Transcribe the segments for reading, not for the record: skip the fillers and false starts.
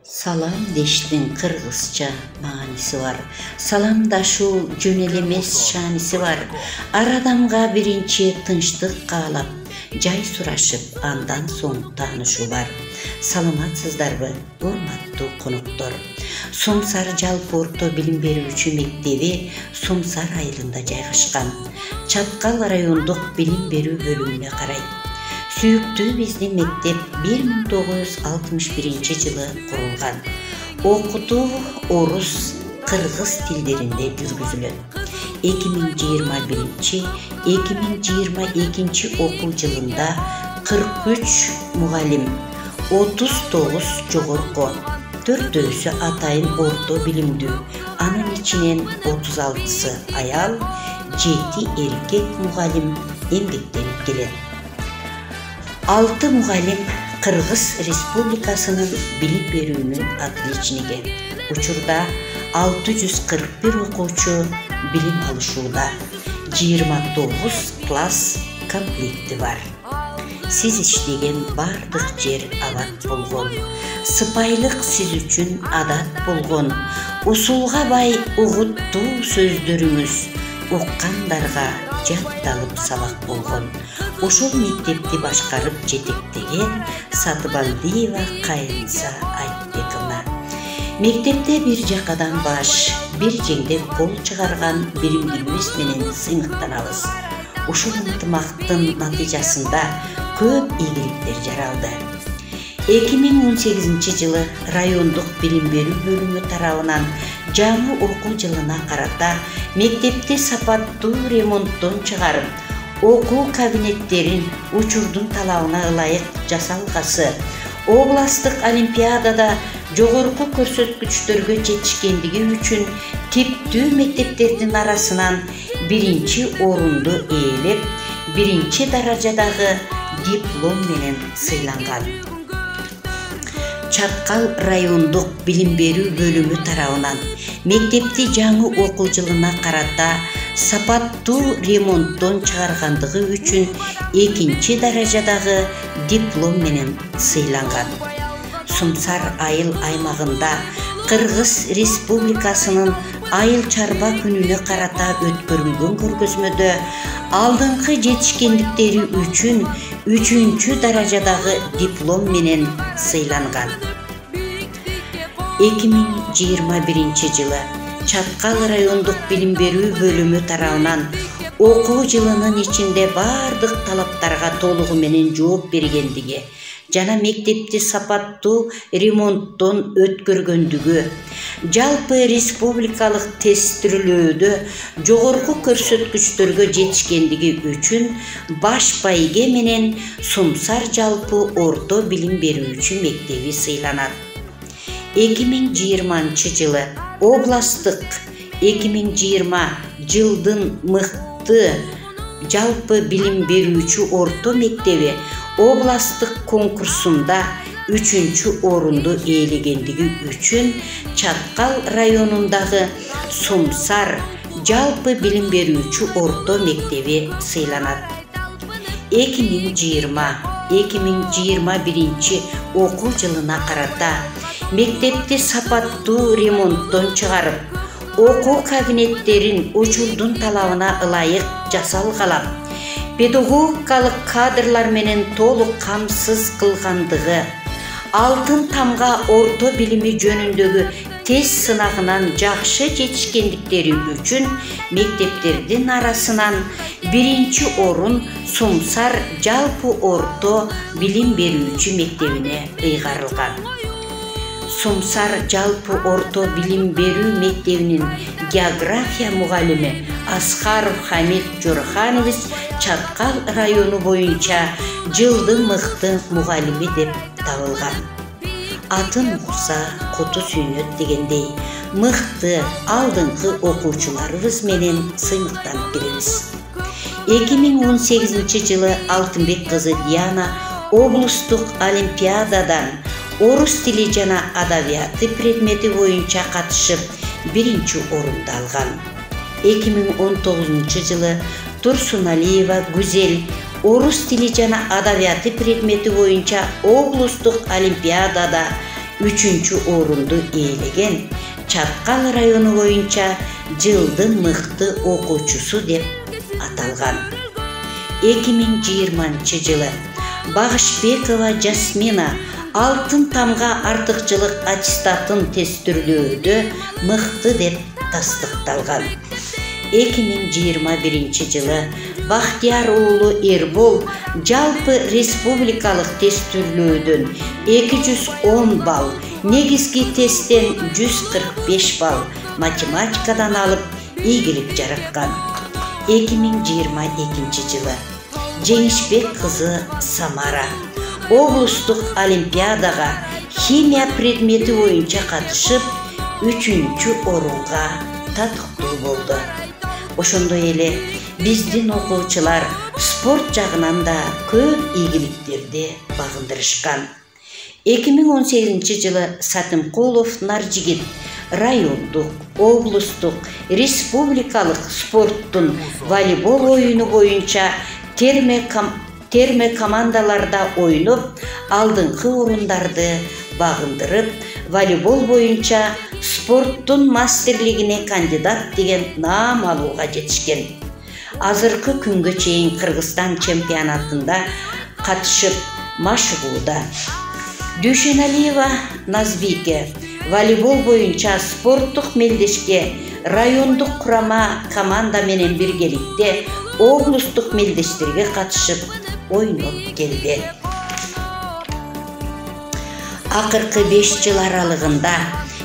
Salam deştin kırgızça manisi var. Salamdaşuu jön elemес şanisi var. Ar adamga birinci tınçtık kaalap, jay suraşıp andan soň taanışuu var. Salamatsızdarбы, урматтуу konuktor. Сумсар жалпы орто билим берүүчү мектеби Сумсар айылында жайгашкан. Чаткал райондук билим берүү бөлүмүнө карайт. Сүйүктүү биздин мектеп 1961-жылы курулган. Окутуу орус, кыргыз тилдеринде жүргүзүлөт. 2021-2022 окуу жылында 43 мугалим, 39 жогорку, 4-сү атайын орто билимдүү, анын ичинен 36-сы аял, 7 эркек мугалим эмгектенип келет. 6 мугалим Кыргыз Республикасынын билим берүүнүн отличниги. Учурда 641 окуучу билим алышууда. 29 класс комплекти бар. Сиз иштеген бардык жер абат болгон. Сыпайылык сиз үчүн адат болгон. Усулга бай угуттуу сөздөрүңүз уккандарга жатталып сабак болгон. Ошол мектепти башкарып жетектеген Сатыбалдиева Кайынса Айтбековна. Мектепте бир жакадан баш, бир жеңдеп кол чыгарган биримдилибиз менен сыймыктанабыз. Ушул ынтымактын натыйжасында көп ийгиликтер жаралды. 2018-жылы райондук билим берүү бөлүмү тарабынан жаңы окуу жылына карата мектепти сапаттуу ремонттон чыгарып, окуу кабинеттерин учурдун талабына ылайык жасалгасы, областык олимпиадада жогорку көрсөткүчтөргө жетишкендиги үчүн типтүү мектептердин арасынан биринчи орунду ээлеп, биринчи даражадагы диплом менен сыйланган. Чаткал райондук билим берүү бөлүмү тарабынан мектепти жаңы окуу жылына карата сапаттуу ремонттон чыгаргандыгы үчүн экинчи даражадагы диплом менен сыйланган. Сумсар айыл аймагында Кыргыз Республикасынын айыл чарба күнүнө карата өткөрүлгөн көргөзмөдө алдыңкы жетишкендиктери үчүн 3-чү даражадагы диплом менен сыйланган. 2021-жылы Чаткал райондук билим берүү бөлүмү тарабынан окуу жылынын ичинде бардык талаптарга толугу менен жооп бергендиги жана мектепти сапаттуу ремонттон өткөргөндүгү, жалпы республикалык тестирүүлөөдө жогорку көрсөткүчтөргө жетишкендиги үчүн баш байге менен Сумсар жалпы орто билим берүүчү мектеби сыйланат. 2020-жылы областык 2020 жылдын мыкты жалпы билим берүүчү орто мектеби областык конкурсунда 3-чү орунду ээлегендиги үчүн Чаткал районундагы Сумсар жалпы билим берүүчү орто мектеби сыйланат. 2020-2021 окуу жылына карата мектепти сапаттуу ремонттон чыгарып, окуу кабинеттерин учурдун талабына ылайык жасалгалап, педагогикалык кадрлар менен толук камсыз кылгандыгы, алтын тамга орто билими жөнүндөгү тест сынагынан жакшы жетишкендиктери үчүн мектептердин арасынан биринчи орун Сумсар жалпы орто билим берүүчү мектебине ыйгарылган. Сумсар жалпы орто билим берүү мектебинин география мугалими Аскаров Хамид Жорханович Чаткал району боюнча жылдын мыкты мугалими деп табылган. Атын укса куту сүйнөт дегендей, мыкты алдыңкы окуучуларыбыз менен сыймыктанып келебиз. 2018-жылы Алтынбек кызы Диана облустук олимпиададан орус тили жана адабияты предмети боюнча катышып, биринчи орунду алган. 2019-жылы Турсуналиева Гүзел орус тили жана адабияты предмети боюнча облустук олимпиадада 3-cü orundu ээлеген, Çatkal rayonu boyunca жылдын мыкты окуучусу деп аталган. 2020-жылы Багышбекова Жасмина алтын тамга артыкчылык аттестатын тестирлөөдө мыкты деп тастыкталган. 2021-жылы Бахтияр уулу Эрбол жалпы республикалык тестирлөөдөн 210 балл, негизги тесттен 145 балл, математикадан алып ийгилик жараткан. 2022-жылы Жеңишбек кызы Самара облустук олимпиадага химия предмети боюнча катышып 3-чү орунга татыктуу болду. Ошондой эле биздин окуучулар спорт жагынан да көп ийгиликтерди багындырышкан. 2018-жылы Сатымкулов Наржигит райондук, облустук, республикалык спорттун волейбол оюну боюнча терме командаларда ойноп, алдыңкы орундарды багындырып, волейбол боюнча спорттун мастерлигине кандидат деген наам алууга жетишкен. Азыркы күнгө чейин Кыргызстан чемпионатында катышып машыгууда. Дүйшеналиева Назбике волейбол боюнча спорттук мелдешке райондук курама команда менен биргеликте облустук мелдештерге катышып ойноп келди. Акыркы 5 жыл аралыгында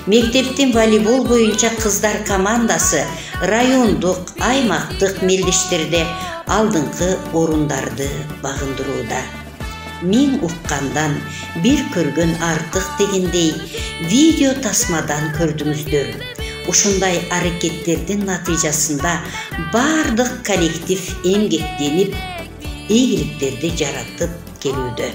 мектептин волейбол боюнча кыздар командасы райондук, аймактык мелдештерде алдыңкы орундарды багындырууда. Мен уккандан бир көргөн артык дегендей видео тасмадан көрдүңүздөр. Ушундай аракеттердин натыйжасында бардык коллектив эмгектенип, ийгиликтерди жаратып келүүдө.